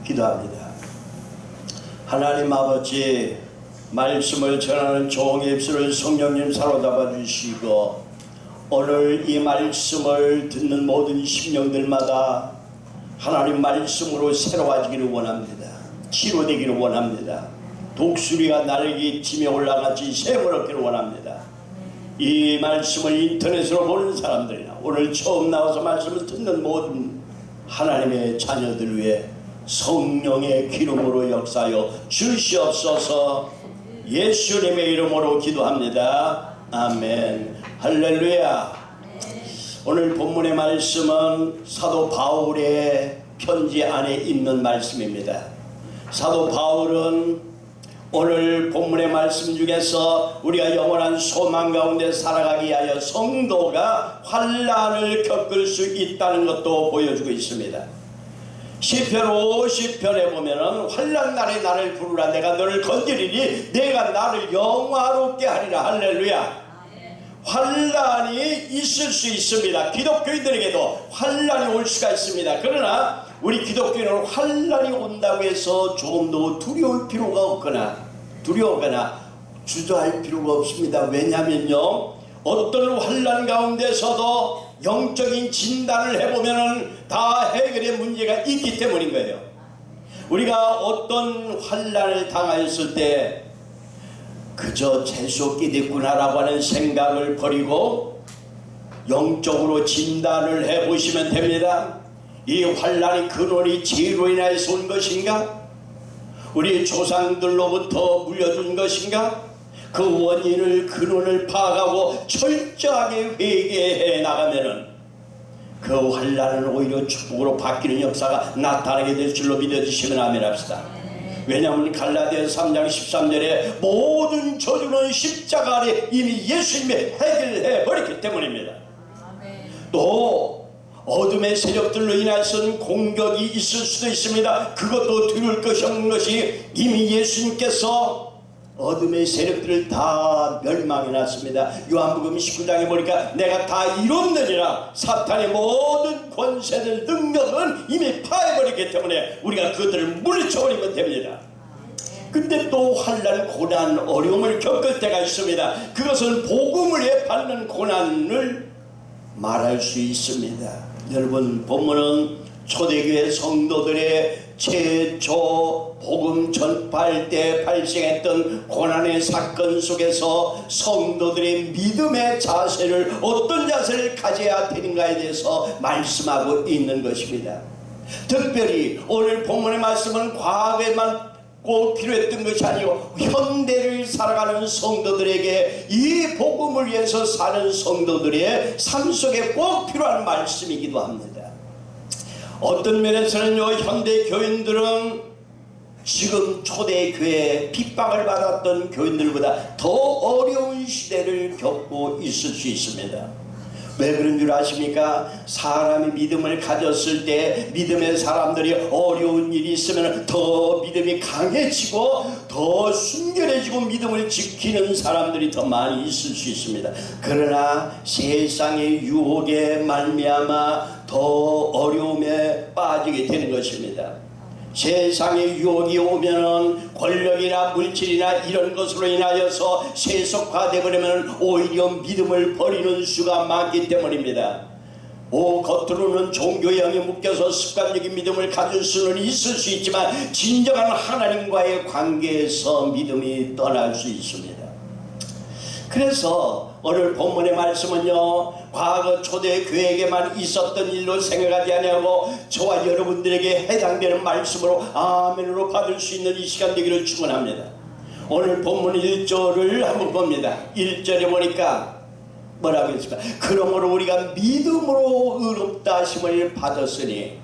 기도합니다. 하나님 아버지, 말씀을 전하는 종의 입술을 성령님 사로잡아 주시고 오늘 이 말씀을 듣는 모든 심령들마다 하나님 말씀으로 새로워지기를 원합니다. 치료되기를 원합니다. 독수리가 날개 치며 올라같이 샘을 얻기를 원합니다. 이 말씀을 인터넷으로 보는 사람들이나 오늘 처음 나와서 말씀을 듣는 모든 하나님의 자녀들 위해 성령의 기름으로 역사하여 주시옵소서. 예수님의 이름으로 기도합니다. 아멘. 할렐루야. 오늘 본문의 말씀은 사도 바울의 편지 안에 있는 말씀입니다. 사도 바울은 오늘 본문의 말씀 중에서 우리가 영원한 소망 가운데 살아가기 위하여 성도가 환난을 겪을 수 있다는 것도 보여주고 있습니다. 시편 50편에 보면은 환난 날에 나를 부르라, 내가 너를 건지리니 내가 나를 영화롭게 하리라. 할렐루야. 환난이 있을 수 있습니다. 기독교인들에게도 환난이 올 수가 있습니다. 그러나 우리 기독교인은 환난이 온다고 해서 조금도 두려울 필요가 없거나 두려워하거나 주저할 필요가 없습니다. 왜냐면요, 어떤 환난 가운데서도 영적인 진단을 해보면 다 해결의 문제가 있기 때문인 거예요. 우리가 어떤 환난을 당하였을 때 그저 재수 끼겠구나라고 하는 생각을 버리고 영적으로 진단을 해보시면 됩니다. 이 환난의 근원이 죄로 인하여서 온 것인가? 우리 조상들로부터 물려준 것인가? 그 원인을, 근원을 파악하고 철저하게 회개해 나가면은 그 환난은 오히려 축복으로 바뀌는 역사가 나타나게 될 줄로 믿어주시면 아멘 합시다. 왜냐하면 갈라디아서 3장 13절에 모든 저주는 십자가 아래 이미 예수님이 해결해 버렸기 때문입니다. 또 어둠의 세력들로 인해서는 공격이 있을 수도 있습니다. 그것도 두려울 것이 없는 것이 이미 예수님께서 어둠의 세력들을 다 멸망해 놨습니다. 요한복음 19장에 보니까 내가 다 이뤘느니라. 사탄의 모든 권세들, 능력은 이미 파해버리기 때문에 우리가 그들을 물리쳐버리면 됩니다. 근데 또 환난, 고난, 어려움을 겪을 때가 있습니다. 그것은 복음을 위해 받는 고난을 말할 수 있습니다. 여러분, 본문은 초대교회 성도들의 최초 복음 전파할 때 발생했던 고난의 사건 속에서 성도들의 믿음의 자세를, 어떤 자세를 가져야 되는가에 대해서 말씀하고 있는 것입니다. 특별히 오늘 본문의 말씀은 과거에만 꼭 필요했던 것이 아니고 현대를 살아가는 성도들에게, 이 복음을 위해서 사는 성도들의 삶 속에 꼭 필요한 말씀이기도 합니다. 어떤 면에서는요, 현대 교인들은 지금 초대교회 핍박을 받았던 교인들보다 더 어려운 시대를 겪고 있을 수 있습니다. 왜 그런 줄 아십니까? 사람이 믿음을 가졌을 때 믿음의 사람들이 어려운 일이 있으면 더 믿음이 강해지고 더 순결해지고 믿음을 지키는 사람들이 더 많이 있을 수 있습니다. 그러나 세상의 유혹에 말미암아 더 어려움에 빠지게 되는 것입니다. 세상의 유혹이 오면은 권력이나 물질이나 이런 것으로 인하여서 세속화되어 버리면 오히려 믿음을 버리는 수가 많기 때문입니다. 겉으로는 종교의 영에 묶여서 습관적인 믿음을 가질 수는 있을 수 있지만 진정한 하나님과의 관계에서 믿음이 떠날 수 있습니다. 그래서 오늘 본문의 말씀은요, 과거 초대 교회에게만 있었던 일로 생각하지 아니하고 저와 여러분들에게 해당되는 말씀으로 아멘으로 받을 수 있는 이 시간 되기를 축원합니다. 오늘 본문 1절을 한번 봅니다. 1절에 보니까 뭐라고 했습니까? 그러므로 우리가 믿음으로 의롭다 하심을 받았으니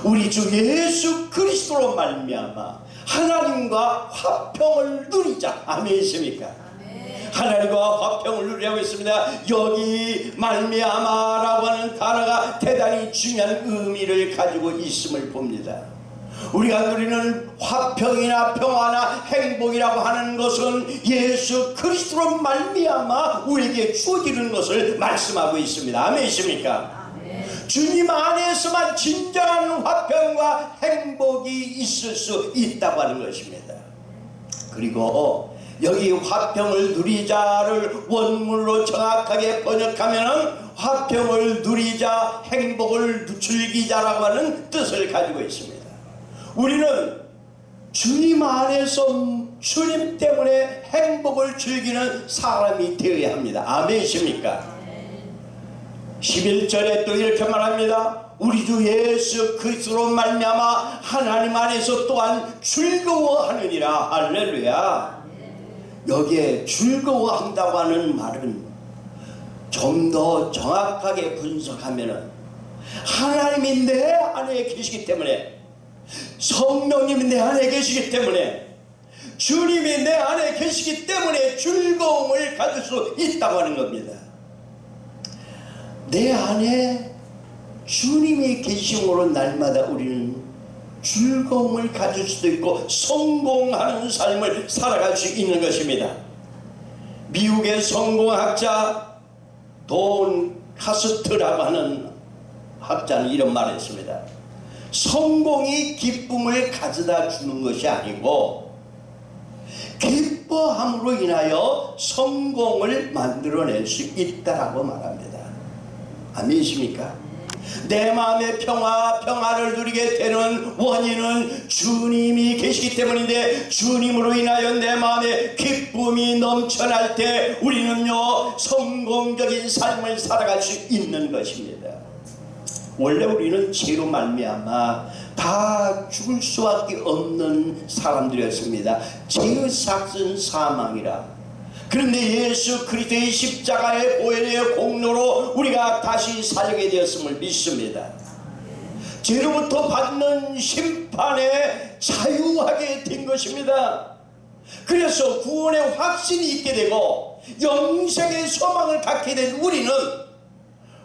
우리 주 예수 그리스도로 말미암아 하나님과 화평을 누리자. 아멘이십니까? 하나님과 화평을 누리라고 했습니다. 여기 말미암아라고 하는 단어가 대단히 중요한 의미를 가지고 있음을 봅니다. 우리가 누리는 화평이나 평화나 행복이라고 하는 것은 예수 그리스도로 말미암아 우리에게 주어지는 것을 말씀하고 있습니다. 아멘이십니까? 주님 안에서만 진정한 화평과 행복이 있을 수 있다고 하는 것입니다. 그리고 여기 화평을 누리자를 원문으로 정확하게 번역하면 화평을 누리자, 행복을 즐기자라고 하는 뜻을 가지고 있습니다. 우리는 주님 안에서 주님 때문에 행복을 즐기는 사람이 되어야 합니다. 아멘이십니까? 11절에 또 이렇게 말합니다. 우리 주 예수 그리스도로 말미암아 하나님 안에서 또한 즐거워하느니라. 할렐루야. 여기에 즐거워한다고 하는 말은 좀 더 정확하게 분석하면은 하나님이 내 안에 계시기 때문에, 성령님이 내 안에 계시기 때문에, 주님이 내 안에 계시기 때문에 즐거움을 가질 수 있다고 하는 겁니다. 내 안에 주님이 계심으로 날마다 우리는 즐거움을 가질 수도 있고 성공하는 삶을 살아갈 수 있는 것입니다. 미국의 성공학자 돈 카스트라고 하는 학자는 이런 말을 했습니다. 성공이 기쁨을 가져다 주는 것이 아니고 기뻐함으로 인하여 성공을 만들어낼 수 있다라고 말합니다. 아멘이십니까? 내 마음의 평화를 누리게 되는 원인은 주님이 계시기 때문인데, 주님으로 인하여 내 마음에 기쁨이 넘쳐날 때 우리는요 성공적인 삶을 살아갈 수 있는 것입니다. 원래 우리는 죄로 말미암아 다 죽을 수밖에 없는 사람들이었습니다. 죄의 삭은 사망이라. 그런데 예수 그리스도의 십자가의 보혈의 공로로 우리가 다시 살게 되었음을 믿습니다. 죄로부터 받는 심판에 자유하게 된 것입니다. 그래서 구원의 확신이 있게 되고 영생의 소망을 갖게 된 우리는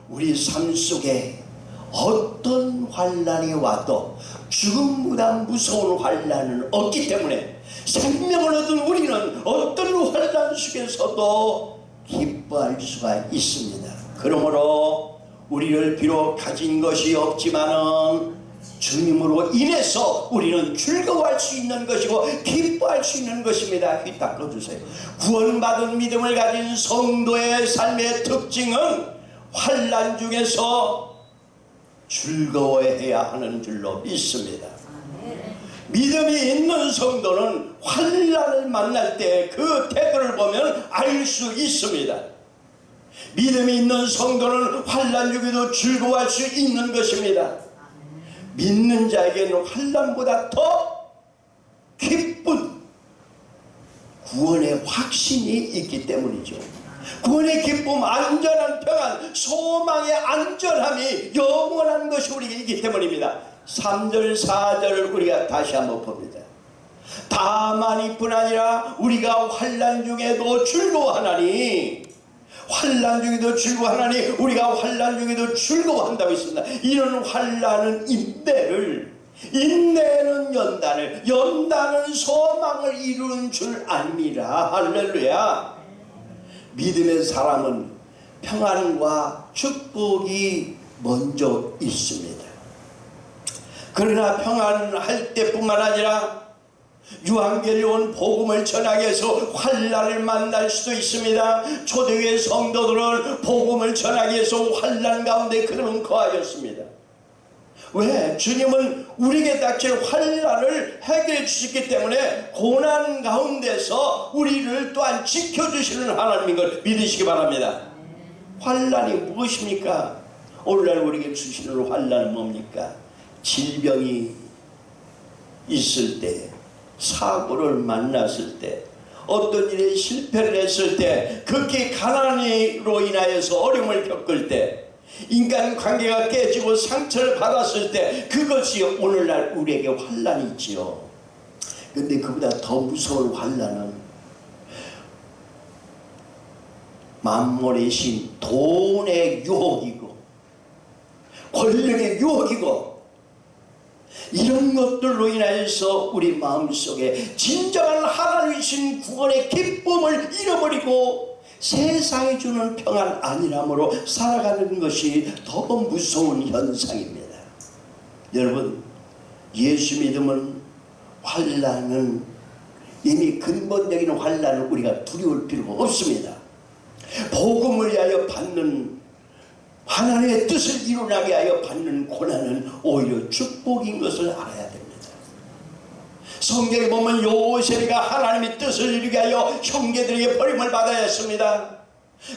우리 삶 속에 어떤 환난이 와도 죽음보다 무서운 환난은 없기 때문에 생명을 얻은 우리는 어떤 환난 속에서도 기뻐할 수가 있습니다. 그러므로 우리를 비록 가진 것이 없지만은 주님으로 인해서 우리는 즐거워할 수 있는 것이고 기뻐할 수 있는 것입니다. 귀 닦아주세요. 구원받은 믿음을 가진 성도의 삶의 특징은 환난 중에서 즐거워해야 하는 줄로 믿습니다. 믿음이 있는 성도는 환난을 만날 때 그 태도를 보면 알 수 있습니다. 믿음이 있는 성도는 환난 중에도 즐거워할 수 있는 것입니다. 믿는 자에게는 환난보다 더 기쁜 구원의 확신이 있기 때문이죠. 구원의 기쁨, 안전한 평안, 소망의 안전함이 영원한 것이 우리에게 있기 때문입니다. 3절 4절을 우리가 다시 한번 봅니다. 다만 이뿐 아니라 우리가 환난 중에도 즐거워하나니, 환난 중에도 즐거워하나니, 우리가 환난 중에도 즐거워한다고 했습니다. 이런 환난은 인내를, 인내는 연단을, 연단은 소망을 이루는 줄 아니라. 할렐루야. 믿음의 사람은 평안과 축복이 먼저 있습니다. 그러나 평안할 때뿐만 아니라 유한결론 복음을 전하기 위해서 환난을 만날 수도 있습니다. 초대교회 성도들은 복음을 전하기 위해서 환난 가운데 그들은 거하였습니다. 왜? 주님은 우리에게 닥칠 환난을 해결해 주셨기 때문에 고난 가운데서 우리를 또한 지켜주시는 하나님인 걸 믿으시기 바랍니다. 환난이 무엇입니까? 오늘날 우리에게 주시는 환난은 뭡니까? 질병이 있을 때, 사고를 만났을 때, 어떤 일에 실패를 했을 때, 극히 가난으로 인하여서 어려움을 겪을 때, 인간관계가 깨지고 상처를 받았을 때, 그것이 오늘날 우리에게 환난이 있지요. 그런데 그보다 더 무서운 환난은 만몬의 신, 돈의 유혹이고 권력의 유혹이고, 이런 것들로 인하여서 우리 마음속에 진정한 하나님이신 구원의 기쁨을 잃어버리고 세상이 주는 평안 아니라므로 살아가는 것이 더 무서운 현상입니다. 여러분, 예수 믿으면 환난은 이미 근본적인 환난을 우리가 두려울 필요가 없습니다. 복음을 위하여 받는 하나님의 뜻을 이루나게 하여 받는 고난은 오히려 축복인 것을 알아야 됩니다. 성경에 보면 요셉이가 하나님의 뜻을 이루게 하여 형제들에게 버림을 받아야 했습니다.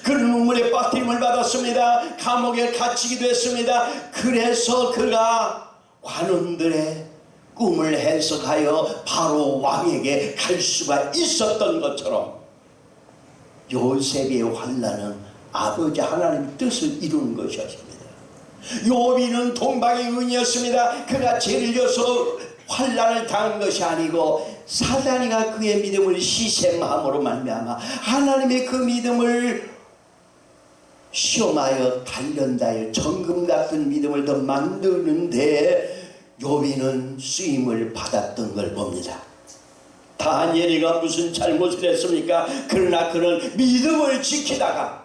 그는 우물에 빠뜨림을 받았습니다. 감옥에 갇히기도 했습니다. 그래서 그가 관원들의 꿈을 해석하여 바로 왕에게 갈 수가 있었던 것처럼 요셉의 환난은 아버지 하나님의 뜻을 이루는 것이었습니다. 욥이는 동방의 은이었습니다. 그가 죄를 져서 환난을 당한 것이 아니고 사단이가 그의 믿음을 시샘함으로 말미암아 하나님의 그 믿음을 시험하여 단련하여 정금 같은 믿음을 더 만드는데 욥이는 쓰임을 받았던 걸 봅니다. 다니엘이가 무슨 잘못을 했습니까? 그러나 그는 믿음을 지키다가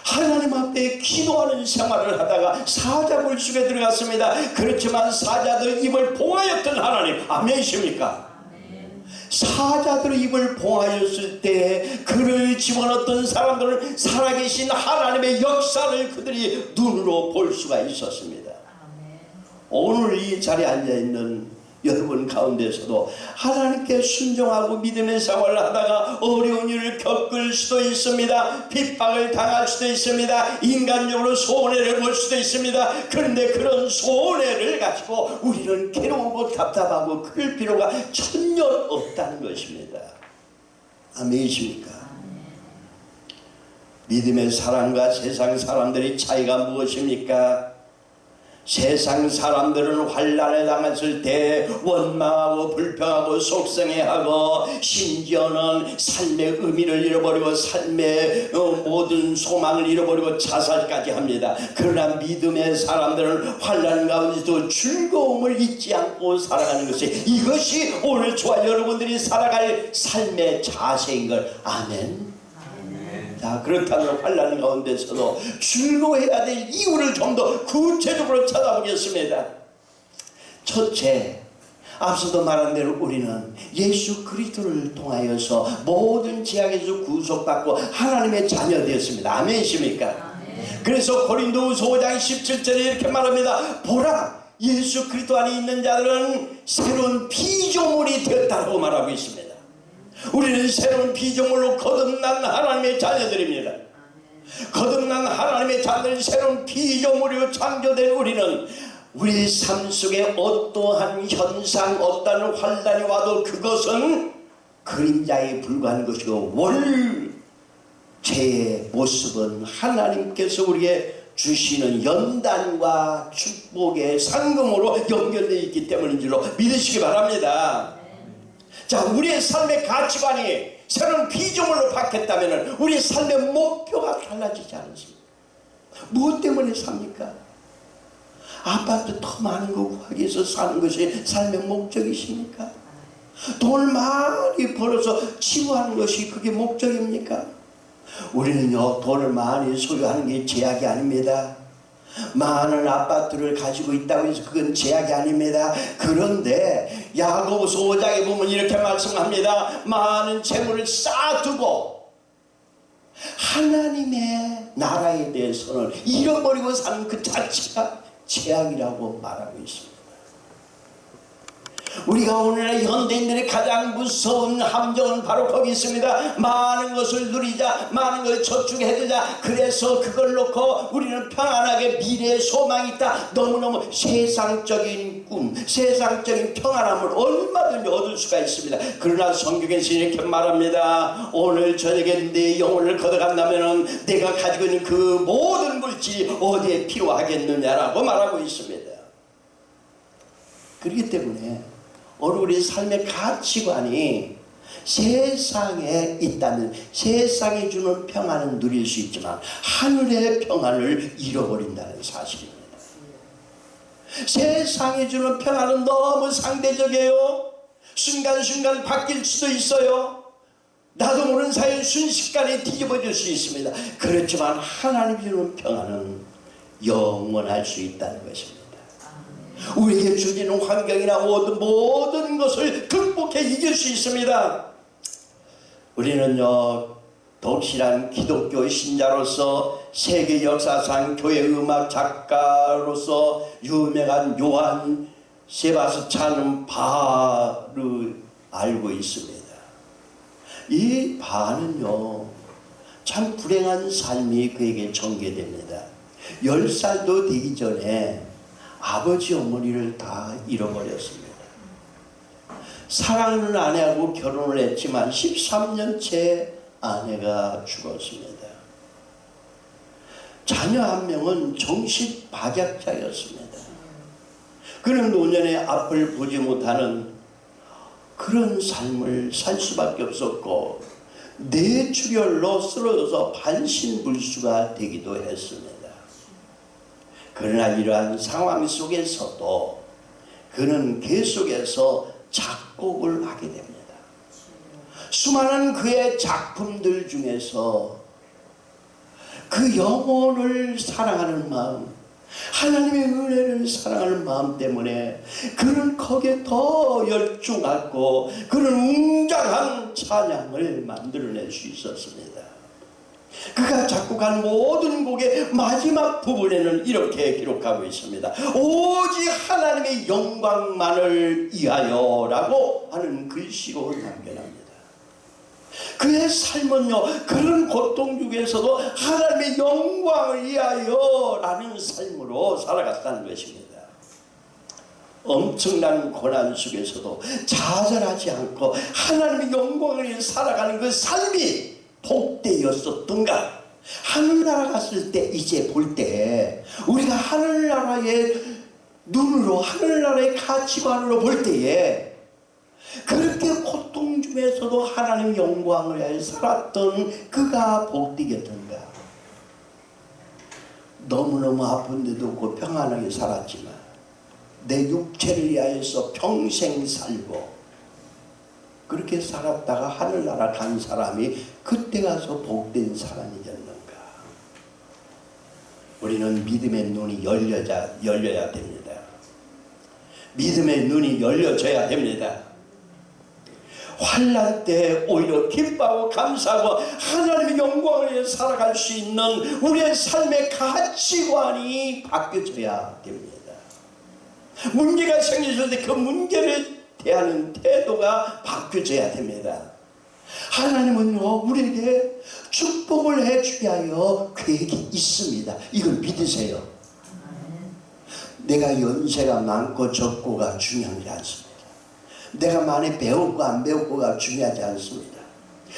하나님 앞에 기도하는 생활을 하다가 사자굴 속에 들어갔습니다. 그렇지만 사자들 입을 봉하였던 하나님, 아멘이십니까? 사자들의 입을 봉하였을 때 그를 집어넣었던 사람들은 살아계신 하나님의 역사를 그들이 눈으로 볼 수가 있었습니다. 오늘 이 자리에 앉아있는 여러분 가운데서도 하나님께 순종하고 믿음의 생활을 하다가 어려운 일을 겪을 수도 있습니다. 핍박을 당할 수도 있습니다. 인간적으로 손해를 볼 수도 있습니다. 그런데 그런 손해를 가지고 우리는 괴로우고 답답하고 그럴 필요가 전혀 없다는 것입니다. 아멘이십니까? 믿음의 사람과 세상 사람들의 차이가 무엇입니까? 세상 사람들은 환난에 당했을 때 원망하고 불평하고 속상해하고 심지어는 삶의 의미를 잃어버리고 삶의 모든 소망을 잃어버리고 자살까지 합니다. 그러나 믿음의 사람들은 환난 가운데도 즐거움을 잊지 않고 살아가는 것이, 이것이 오늘 저와 여러분들이 살아갈 삶의 자세인 걸. 아멘. 자, 그렇다면 환난 가운데서도 즐거워해야 될 이유를 좀 더 구체적으로 찾아보겠습니다. 첫째, 앞서도 말한 대로 우리는 예수 그리스도를 통하여서 모든 죄악에서 구속받고 하나님의 자녀 되었습니다. 아멘이십니까? 그래서 고린도후서 5장 17절에 이렇게 말합니다. 보라, 예수 그리스도 안에 있는 자들은 새로운 피조물이 되었다고 말하고 있습니다. 우리는 새로운 피조물로 거듭난 하나님의 자녀들입니다. 거듭난 하나님의 자녀들, 새로운 피조물로 창조된 우리는 우리 삶 속에 어떠한 현상, 어떠한 환난이 와도 그것은 그림자에 불과한 것이고 원체의 모습은 하나님께서 우리에게 주시는 연단과 축복의 상금으로 연결되어 있기 때문인 줄로 믿으시기 바랍니다. 자, 우리의 삶의 가치관이 새로운 피조물로 바뀌었다면 우리의 삶의 목표가 달라지지 않습니까? 무엇 때문에 삽니까? 아파트 더 많은 거 구하기 위해서 사는 것이 삶의 목적이십니까? 돈을 많이 벌어서 치유하는 것이 그게 목적입니까? 우리는요, 돈을 많이 소유하는 게 제약이 아닙니다. 많은 아파트를 가지고 있다고 해서 그건 제약이 아닙니다. 그런데 야고보서 5장에 보면 이렇게 말씀합니다. 많은 재물을 쌓아두고 하나님의 나라에 대해서는 잃어버리고 사는 그 자체가 제약이라고 말하고 있습니다. 우리가 오늘날 현대인들의 가장 무서운 함정은 바로 거기 있습니다. 많은 것을 누리자, 많은 것을 저축해두자, 그래서 그걸 놓고 우리는 평안하게 미래의 소망이 있다. 너무너무 세상적인 꿈, 세상적인 평안함을 얼마든지 얻을 수가 있습니다. 그러나 성경에서 이렇게 말합니다. 오늘 저녁에 내 영혼을 걷어간다면 내가 가지고 있는 그 모든 물질이 어디에 필요하겠느냐라고 말하고 있습니다. 그렇기 때문에 오늘 우리 삶의 가치관이 세상에 있다면 세상이 주는 평안은 누릴 수 있지만 하늘의 평안을 잃어버린다는 사실입니다. 세상이 주는 평안은 너무 상대적이에요. 순간순간 바뀔 수도 있어요. 나도 모르는 사이에 순식간에 뒤집어질 수 있습니다. 그렇지만 하나님이 주는 평안은 영원할 수 있다는 것입니다. 우리에게 주시는 환경이나 모든 것을 극복해 이길 수 있습니다. 우리는요, 독실한 기독교 신자로서 세계 역사상 교회 음악 작가로서 유명한 요한 세바스찬 바흐를 알고 있습니다. 이 바흐는요, 참 불행한 삶이 그에게 전개됩니다. 10살도 되기 전에 아버지 어머니를 다 잃어버렸습니다. 사랑하는 아내하고 결혼을 했지만 13년째 아내가 죽었습니다. 자녀 한 명은 정신박약자였습니다. 그는 노년의 앞을 보지 못하는 그런 삶을 살 수밖에 없었고 뇌출혈로 쓰러져서 반신불수가 되기도 했습니다. 그러나 이러한 상황 속에서도 그는 계속해서 작곡을 하게 됩니다. 수많은 그의 작품들 중에서 그 영혼을 사랑하는 마음, 하나님의 은혜를 사랑하는 마음 때문에 그는 거기에 더 열중하고 그는 웅장한 찬양을 만들어낼 수 있었습니다. 그가 작곡한 모든 곡의 마지막 부분에는 이렇게 기록하고 있습니다. 오직 하나님의 영광만을 위하여 라고 하는 글씨로 남겨납니다. 그의 삶은요, 그런 고통 중에서도 하나님의 영광을 위하여 라는 삶으로 살아갔다는 것입니다. 엄청난 고난 속에서도 좌절하지 않고 하나님의 영광을 위해 살아가는 그 삶이 복되었었던가. 하늘나라 갔을 때 이제 볼 때 우리가 하늘나라의 눈으로 하늘나라의 가치관으로 볼 때에 그렇게 고통 중에서도 하나님 영광을 위해 살았던 그가 복되겠던가. 너무너무 아픈데도 그 평안하게 살았지만 내 육체를 위하여서 평생 살고 그렇게 살았다가 하늘나라 간 사람이 그때 가서 복된 사람이 됐는가. 우리는 믿음의 눈이 열려야 됩니다. 믿음의 눈이 열려져야 됩니다. 환난 때 오히려 기뻐하고 감사하고 하나님의 영광을 위해 살아갈 수 있는 우리의 삶의 가치관이 바뀌어져야 됩니다. 문제가 생겼을 때 그 문제를 대하는 태도가 바뀌어져야 됩니다. 하나님은요, 우리에게 축복을 해주게 하여 계획이 있습니다. 이걸 믿으세요. 내가 연세가 많고 적고가 중요하지 않습니다. 내가 많이 배웠고 안 배웠고가 중요하지 않습니다.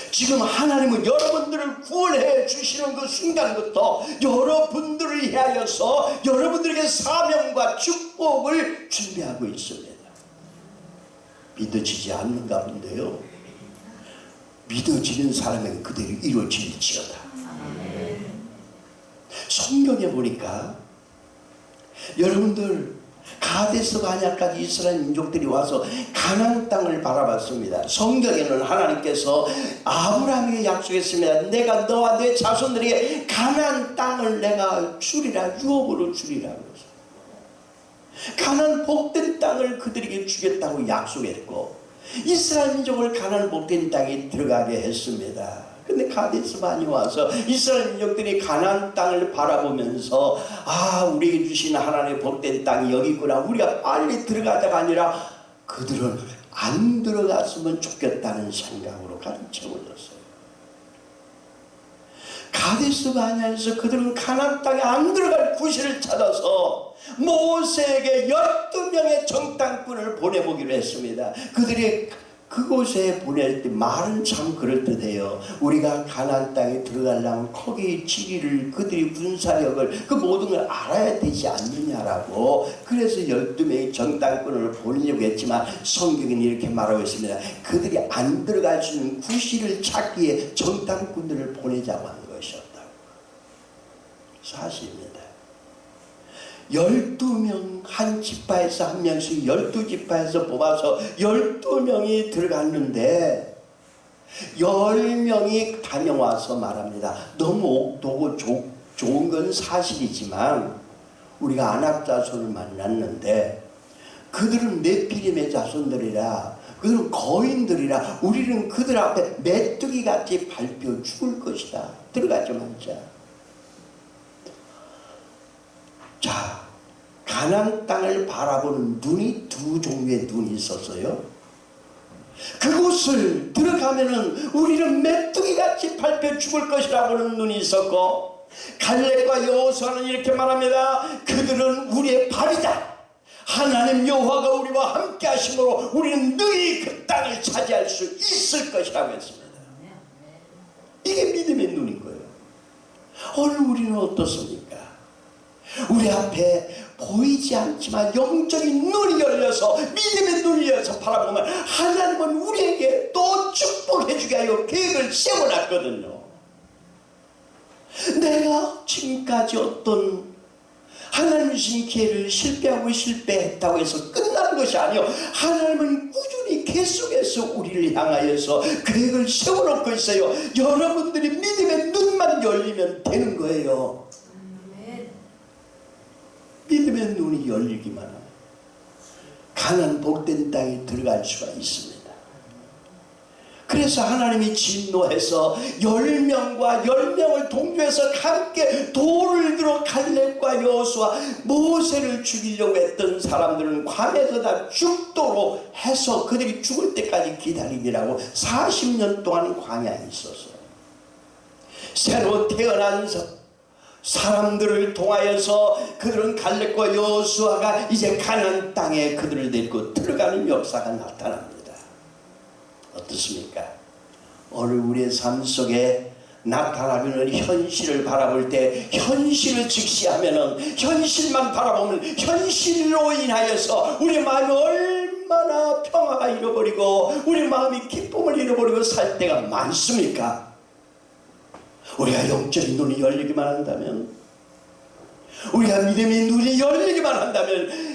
지금 하나님은 여러분들을 구원해 주시는 그 순간부터 여러분들을 위하여서 여러분들에게 사명과 축복을 준비하고 있습니다. 믿어지지 않는가 본데요, 믿어지는 사람은 그대로 이루어질지어다. 성경에 보니까 여러분들 가데스 바네아까지 이스라엘 민족들이 와서 가나안 땅을 바라봤습니다. 성경에는 하나님께서 아브라함에게 약속했습니다. 내가 너와 내 자손들에게 가나안 땅을 내가 주리라, 유업으로 주리라. 가나안 복된 땅을 그들에게 주겠다고 약속했고 이스라엘 민족을 가나안 복된 땅에 들어가게 했습니다. 근데 가데스 바네아 와서 이스라엘 민족들이 가나안 땅을 바라보면서 우리에게 주신 하나님의 복된 땅이 여기 있구나, 우리가 빨리 들어가자가 아니라 그들은 안 들어갔으면 좋겠다는 생각으로 가득 채워졌어요. 가데스 바네아에서 그들은 가나안 땅에 안 들어갈 구실을 찾아서 모세에게 12명의 정탐꾼을 보내보기로 했습니다. 그들이 그곳에 보낼 때 말은 참 그럴듯해요. 우리가 가나안 땅에 들어가려면 거기의 지리를, 그들의 군사력을, 그 모든 걸 알아야 되지 않느냐라고. 그래서 12명의 정탐꾼을 보내려고 했지만 성경은 이렇게 말하고 있습니다. 그들이 안 들어갈 수 있는 구실을 찾기에 정탐꾼들을 보내자고 한 것이었다고. 사실입니다. 12명, 한 지파에서 한 명씩 12지파에서 뽑아서 12명이 들어갔는데 10명이 다녀와서 말합니다. 너무 옥도고 좋은 건 사실이지만 우리가 안악자손을 만났는데 그들은 네피림의 자손들이라, 그들은 거인들이라, 우리는 그들 앞에 메뚜기같이 밟혀 죽을 것이다. 들어가지 말자. 자, 가나안 땅을 바라보는 눈이 두 종류의 눈이 있었어요. 그곳을 들어가면은 우리는 메뚜기같이 밟혀 죽을 것이라고는 눈이 있었고, 갈렙과 여호수아는 이렇게 말합니다. 그들은 우리의 발이다. 하나님 여호와가 우리와 함께 하심으로 우리는 능히 그 땅을 차지할 수 있을 것이라고 했습니다. 이게 믿음의 눈인 거예요. 오늘 우리는 어떻습니까? 우리 앞에 보이지 않지만 영적인 눈이 열려서, 믿음의 눈이 열려서 바라보면 하나님은 우리에게 또 축복해 주게 하여 계획을 세워놨거든요. 내가 지금까지 어떤 하나님 주신 기회를 실패했다고 해서 끝나는 것이 아니요, 하나님은 꾸준히 계속해서 우리를 향하여서 계획을 세워놓고 있어요. 여러분들이 믿음의 눈만 열리면 되는 거예요. 믿음의 눈이 열리기만 하면 가나안 복된 땅에 들어갈 수가 있습니다. 그래서 하나님이 진노해서 10명과 10명을 동조해서 함께 돌을 들어 갈렙과 여호수아, 모세를 죽이려고 했던 사람들은 광야에서 다 죽도록 해서 그들이 죽을 때까지 기다리느라고 40년 동안 광야에 있었어요. 새로 태어난 사람들을 통하여서 그들은 갈렙과 여호수아가 이제 가나안 땅에 그들을 데리고 들어가는 역사가 나타납니다. 어떻습니까? 오늘 우리의 삶 속에 나타나는 현실을 바라볼 때 현실을 직시하면은, 현실만 바라보면 현실로 인하여서 우리 마음이 얼마나 평화가 잃어버리고 우리 마음이 기쁨을 잃어버리고 살 때가 많습니까? 우리가 영적인 눈이 열리기만 한다면, 우리가 믿음의 눈이 열리기만 한다면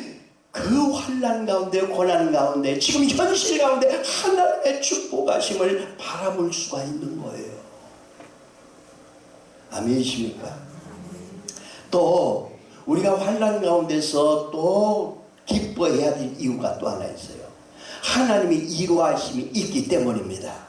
그 환난 가운데, 고난 가운데, 지금 현실 가운데 하나님의 축복하심을 바라볼 수가 있는 거예요. 아멘이십니까? 또 우리가 환난 가운데서 또 기뻐해야 될 이유가 또 하나 있어요. 하나님의 이루하심이 있기 때문입니다.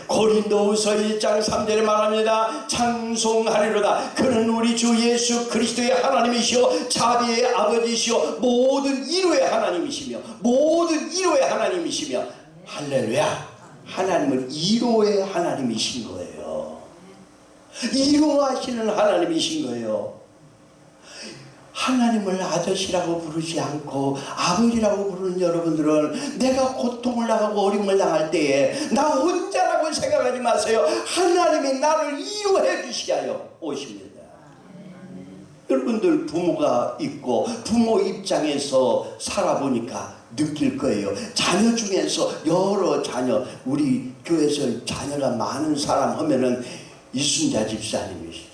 고린도후서 1장 3절에 말합니다. 찬송하리로다. 그는 우리 주 예수 그리스도의 하나님이시오, 자비의 아버지시오, 모든 이루의 하나님이시며, 모든 이루의 하나님이시며. 할렐루야. 하나님은 이루의 하나님이신 거예요. 이루하시는 하나님이신 거예요. 하나님을 아저씨라고 부르지 않고 아버지라고 부르는 여러분들은 내가 고통을 당하고 어려움을 당할 때에 나 혼자라고 생각하지 마세요. 하나님이 나를 이루해 주시게 하여 오십니다. 여러분들 부모가 있고 부모 입장에서 살아보니까 느낄 거예요. 자녀 중에서 여러 자녀, 우리 교회에서 자녀가 많은 사람 하면은 이순자 집사님이시죠.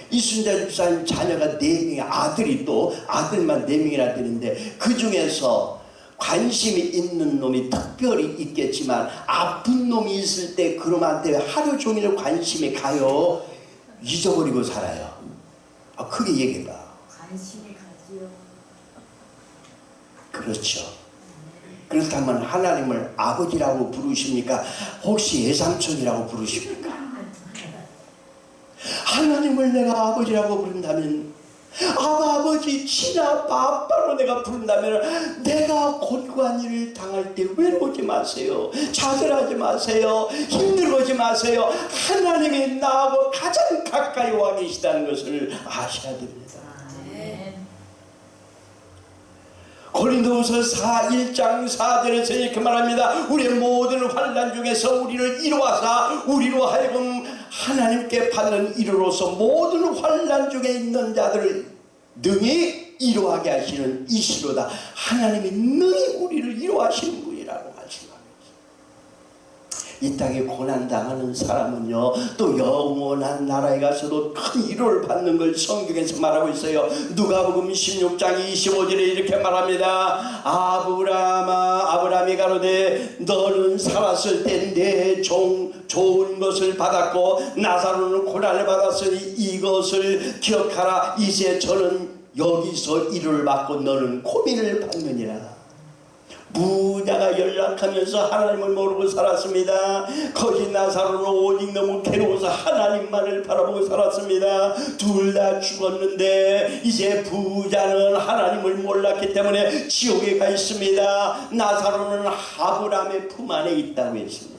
이순자 집사님 자녀가 4명이, 아들이 또 아들만 4명이나 되는데 그 중에서 관심이 있는 놈이 특별히 있겠지만 아픈 놈이 있을 때 그놈한테 하루 종일 관심이 가요? 잊어버리고 살아요? 크게 얘기해봐. 관심이 가지요. 그렇죠. 그렇다면 하나님을 아버지라고 부르십니까? 혹시 예삼촌이라고 부르십니까? 하나님을 내가 아버지라고 부른다면, 아버지, 친아빠, 아빠로 내가 부른다면 내가 고귀한 일을 당할 때 외로우지 마세요. 좌절하지 마세요. 힘들어하지 마세요. 하나님이 나하고 가장 가까이 와 계시다는 것을 아셔야 됩니다. 고린도후서 1장 4절에서 이렇게 말합니다. 우리의 모든 환난 중에서 우리를 이루하사 우리로 하여금 하나님께 받는 이루로서 모든 환난 중에 있는 자들을 능히 이루하게 하시는 이시로다. 하나님이 능히 우리를 이루하시는 분이라고 말씀합니다. 이 땅에 고난당하는 사람은요, 또 영원한 나라에 가서도 큰 위로를 받는 걸 성경에서 말하고 있어요. 누가복음 16장 25절에 이렇게 말합니다. 아브라함아, 사람이 가로되 너는 살았을 때 내 종 좋은 것을 받았고 나사로는 고난을 받았으니 이것을 기억하라. 이제 저는 여기서 일을 받고 너는 고민을 받느니라. 부자가 연락하면서 하나님을 모르고 살았습니다. 거짓 나사로는 오직 너무 괴로워서 하나님만을 바라보고 살았습니다. 둘 다 죽었는데 이제 부자는 하나님을 몰랐기 때문에 지옥에 가 있습니다. 나사로는 아브라함의 품 안에 있다고 했습니다.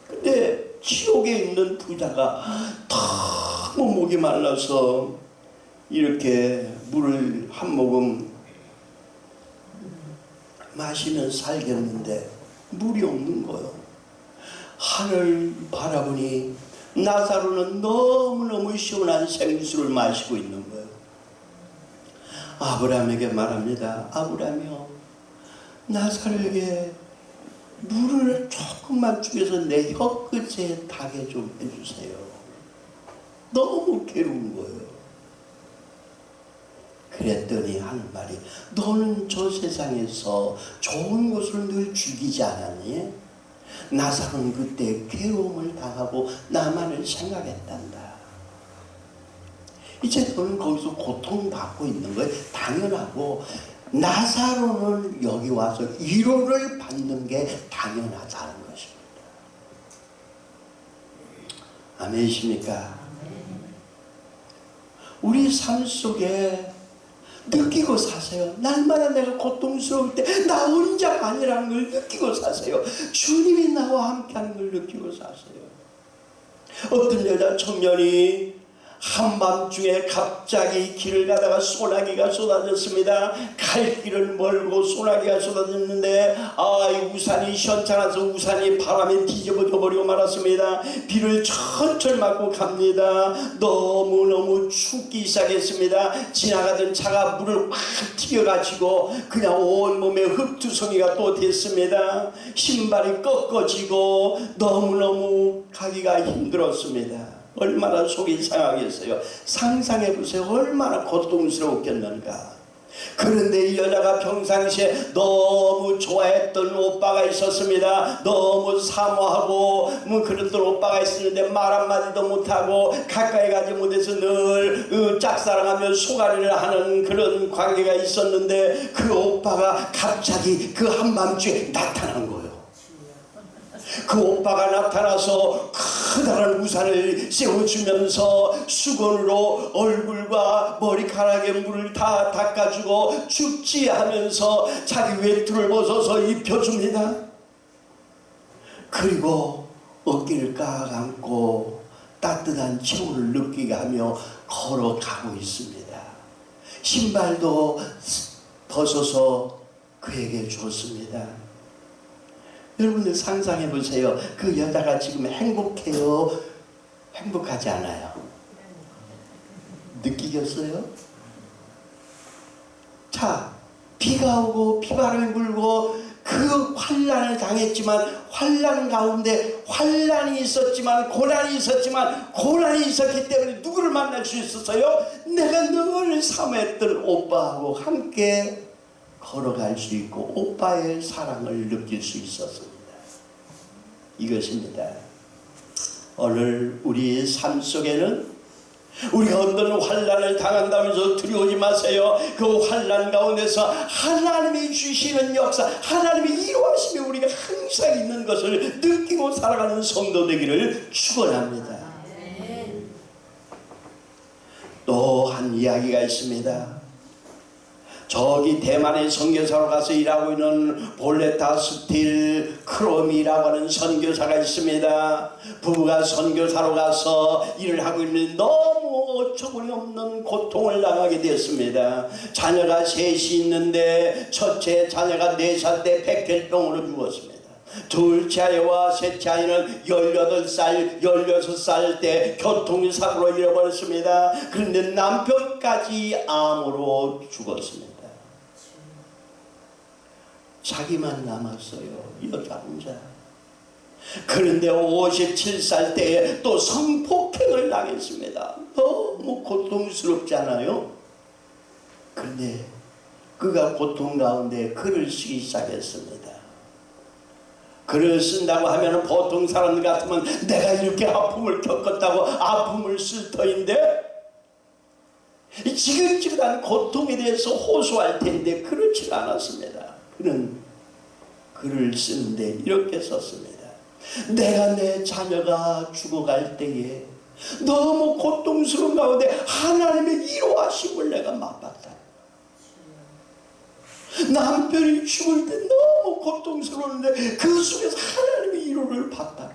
근데 지옥에 있는 부자가 너무 목이 말라서 이렇게 물을 한 모금 마시면 살겠는데 물이 없는 거예요. 하늘 바라보니 나사로는 너무너무 시원한 생수를 마시고 있는 거예요. 아브라함에게 말합니다. 아브라함이요, 나사로에게 물을 조금만 죽여서 내 혀끝에 닿게 좀 해주세요. 너무 괴로운 거예요. 그랬더니 하는 말이, 너는 저 세상에서 좋은 것을 늘 즐기지 않았니? 나사로는 그때 괴로움을 당하고 나만을 생각했단다. 이제 너는 거기서 고통받고 있는 거예요. 당연하고 나사로는 여기 와서 위로를 받는 게 당연하다는 것입니다. 아멘이십니까? 우리 삶 속에 느끼고 사세요. 날마다 내가 고통스러울 때 나 혼자가 아니라는 걸 느끼고 사세요. 주님이 나와 함께하는 걸 느끼고 사세요. 어떤 여자 청년이 한밤중에 갑자기 길을 가다가 소나기가 쏟아졌습니다. 갈 길은 멀고 소나기가 쏟아졌는데 이 우산이 시원찮아서 우산이 바람에 뒤집어져 버리고 말았습니다. 비를 철철 맞고 갑니다. 너무너무 춥기 시작했습니다. 지나가던 차가 물을 확 튀겨가지고 그냥 온몸에 흙투성이가 또 됐습니다. 신발이 꺾어지고 너무너무 가기가 힘들었습니다. 얼마나 속이 상하겠어요. 상상해보세요. 얼마나 고통스러웠겠는가. 그런데 이 여자가 평상시에 너무 좋아했던 오빠가 있었습니다. 너무 사모하고 그랬던 오빠가 있었는데 말 한마디도 못하고 가까이 가지 못해서 늘 짝사랑하며 소가리를 하는 그런 관계가 있었는데 그 오빠가 갑자기 그 한밤중에 나타난 거예요. 그 오빠가 나타나서 커다란 우산을 씌워주면서 수건으로 얼굴과 머리카락에 물을 다 닦아주고 춥지 하면서 자기 외투를 벗어서 입혀줍니다. 그리고 어깨를 깍 안고 따뜻한 체온을 느끼게 하며 걸어가고 있습니다. 신발도 벗어서 그에게 줬습니다. 여러분들 상상해 보세요. 그 여자가 지금 행복해요? 행복하지 않아요? 느끼겠어요? 자, 비가 오고 비바람이 불고 그 환난을 당했지만 환난 가운데 환난이 있었지만 고난이 있었기 때문에 누구를 만날 수 있었어요? 내가 늘 사모했던 오빠하고 함께 걸어갈 수 있고 오빠의 사랑을 느낄 수 있었습니다. 이것입니다. 오늘 우리 삶 속에는 우리가 어떤 환난을 당한다면서 두려워하지 마세요. 그 환난 가운데서 하나님이 주시는 역사, 하나님이 이루하시며 우리가 항상 있는 것을 느끼고 살아가는 성도 되기를 축원합니다. 또 한 이야기가 있습니다. 저기 대만의 선교사로 가서 일하고 있는 볼레타 스틸 크롬이라고 하는 선교사가 있습니다. 부부가 선교사로 가서 일을 하고 있는데 너무 어처구니 없는 고통을 당하게 되었습니다. 자녀가 셋이 있는데 첫째 자녀가 4살 때 백혈병으로 죽었습니다. 둘째 아이와 셋째 아이는 18살, 16살 때 교통사고로 잃어버렸습니다. 그런데 남편까지 암으로 죽었습니다. 자기만 남았어요. 여자 혼자. 그런데 57살 때에 또 성폭행을 당했습니다. 너무 고통스럽잖아요. 그런데 그가 고통 가운데 글을 쓰기 시작했습니다. 글을 쓴다고 하면 보통 사람 같으면 내가 이렇게 아픔을 겪었다고 아픔을 쓸 터인데 지긋지긋한 고통에 대해서 호소할 텐데 그렇지 않았습니다. 그는 글을 쓰는데 이렇게 썼습니다. 내가 내 자녀가 죽어갈 때에 너무 고통스러운 가운데 하나님의 이로하심을 내가 맛봤다. 남편이 죽을 때 너무 고통스러운데 그 속에서 하나님의 위로를 받다는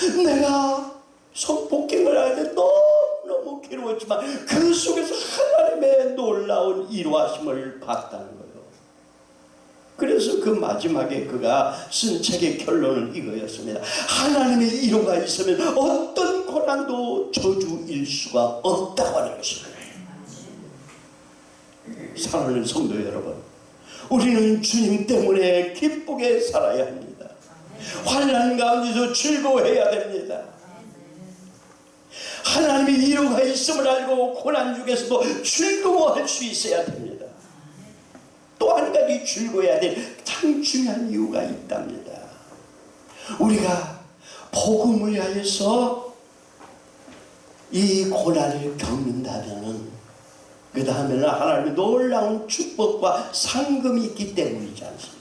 거예요. 내가 성폭행을 할 때 너무너무 괴로웠지만 그 속에서 하나님의 놀라운 위로하심을 받다는 거예요. 그래서 그 마지막에 그가 쓴 책의 결론은 이거였습니다. 하나님의 위로가 있으면 어떤 고난도 저주일 수가 없다고 하는 것입니다. 사랑하는 성도 여러분, 우리는 주님 때문에 기쁘게 살아야 합니다. 환난 가운데서 즐거워해야 됩니다. 하나님의 위로가 있음을 알고 고난 중에서도 즐거워할 수 있어야 됩니다. 또 한 가지 즐거워해야 될 참 중요한 이유가 있답니다. 우리가 복음을 위하여서 이 고난을 겪는다면 그 다음에는 하나님의 놀라운 축복과 상금이 있기 때문이지 않습니까?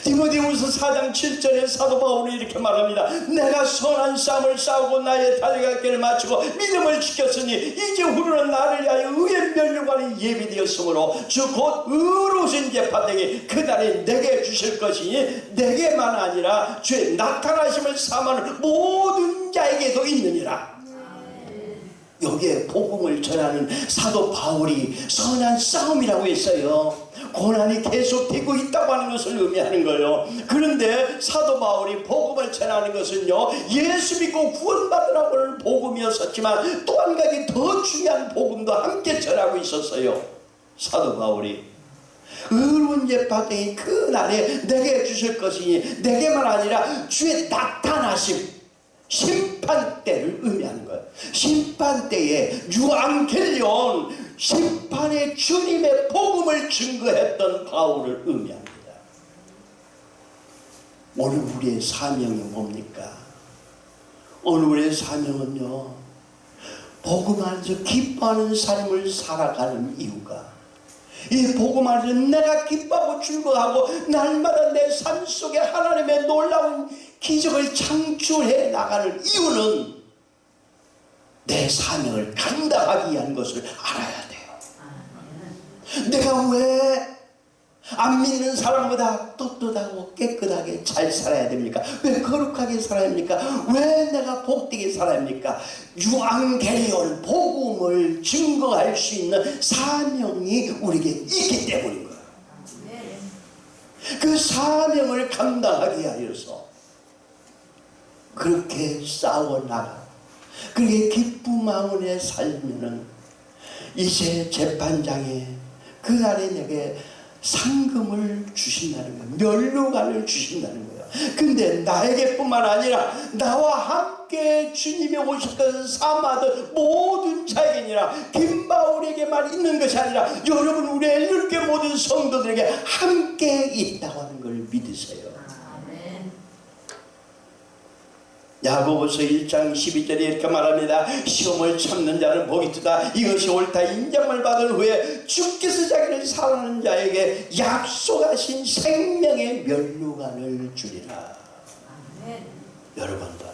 디모데후서 4장 7절에 사도 바울이 이렇게 말합니다. 내가 선한 싸움을 싸우고 나의 달려갈 길을 마치고 믿음을 지켰으니 이제 후로는 나를 위하여 의의 면류관이 예비되었으므로 주 곧 의로우신 재판장이 그날에 내게 주실 것이니 내게만 아니라 주의 나타나심을 사모하는 모든 자에게도 있느니라. 여기에 복음을 전하는 사도 바울이 선한 싸움이라고 했어요. 고난이 계속되고 있다고 하는 것을 의미하는 거예요. 그런데 사도 바울이 복음을 전하는 것은요, 예수 믿고 구원받으라고 하는 복음이었었지만 또 한 가지 더 중요한 복음도 함께 전하고 있었어요. 사도 바울이 의로운 재판장이 그 날에 내게 주실 것이니 내게만 아니라 주의 나타나심, 심판 때를 의미하는 거예요. 심판 때에 유앙겔리온, 심판의 주님의 복음을 증거했던 바울을 의미합니다. 오늘 우리의 사명이 뭡니까? 오늘 우리의 사명은요, 복음 안에서 기뻐하는 삶을 살아가는 이유가, 이 복음 안에서 내가 기뻐하고 즐거워하고 날마다 내 삶 속에 하나님의 놀라운 기적을 창출해 나가는 이유는 내 사명을 감당하기 위한 것을 알아야 돼요. 내가 왜 안 믿는 사람보다 떳떳하고 깨끗하게 잘 살아야 됩니까? 왜 거룩하게 살아야 합니까? 왜 내가 복되게 살아야 합니까? 유앙겔리온, 복음을 증거할 수 있는 사명이 우리에게 있기 때문인 거예요. 그 사명을 감당하기 위하여서 그렇게 싸워나가, 그렇게 기쁨 마음에 살면은 이제 재판장에 그날에 내게 상금을 주신다는 거예요. 면류관을 주신다는 거예요. 근데 나에게뿐만 아니라 나와 함께 주님이 오실 것을 사모하던 모든 자에게니라, 김바울에게만 있는 것이 아니라 여러분 우리 엘룰교회 모든 성도들에게 함께 있다고 하는 걸 믿으세요. 야고보서 1장 12절에 이렇게 말합니다. 시험을 참는 자는 복이 있다. 이것이 옳다 인정을 받은 후에 주께서 자기를 사랑하는 자에게 약속하신 생명의 면류관을 주리라. 아멘. 여러분들,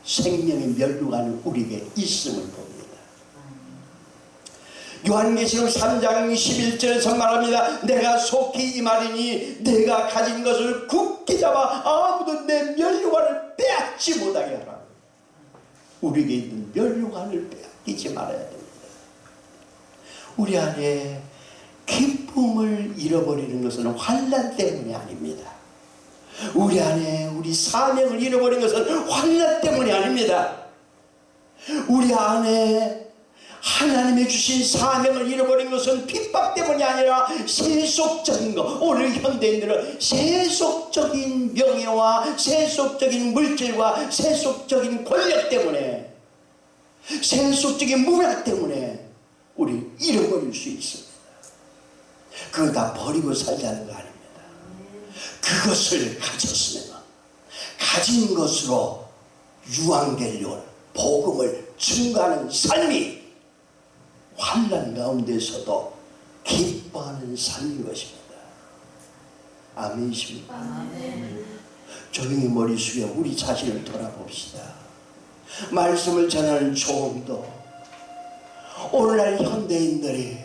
생명의 면류관은 우리에게 있음을 봅니다. 요한계시록 3장 11절에서 말합니다. 내가 속히 이 말이니 내가 가진 것을 굳게 잡아 아무도 내 면류관을 빼앗지 못하게 하라. 우리에게 있는 면류관을 빼앗기지 말아야 됩니다. 우리 안에 기쁨을 잃어버리는 것은 환난 때문이 아닙니다. 우리 안에 우리 사명을 잃어버리는 것은 환난 때문이 아닙니다. 우리 안에 하나님이 주신 사명을 잃어버린 것은 핍박 때문이 아니라 세속적인 것, 오늘 현대인들은 세속적인 명예와 세속적인 물질과 세속적인 권력 때문에, 세속적인 문화 때문에 우리 잃어버릴 수 있습니다. 그걸 다 버리고 살자는 거 아닙니다. 그것을 가졌으면 가진 것으로 유앙겔리온 복음을 증거하는 삶이 환난 가운데서도 기뻐하는 삶인 것입니다. 아멘이십니까? 아멘. 조용히 머리 숙여 우리 자신을 돌아봅시다. 말씀을 전하는 종도 오늘날 현대인들이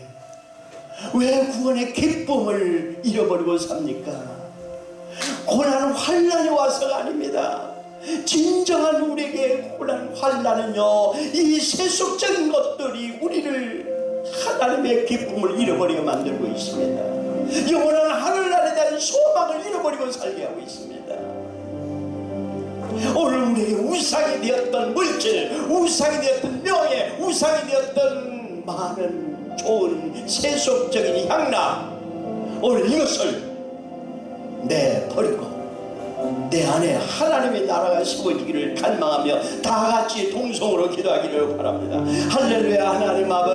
왜 구원의 기쁨을 잃어버리고 삽니까? 고난 환난이 와서가 아닙니다. 진정한 우리에게 고난 환난은요, 이 세속적인 것들이 우리를 하나님의 기쁨을 잃어버리게 만들고 있습니다. 영원한 하늘나라에 대한 소망을 잃어버리고 살게 하고 있습니다. 오늘 우리에게 우상이 되었던 물질, 우상이 되었던 명예, 우상이 되었던 많은 좋은 세속적인 향락, 오늘 이것을 내버리고 내 안에 하나님의 나라가 심어지기를 간망하며 다 같이 동성으로 기도하기를 바랍니다. 할렐루야. 하나님 아버지,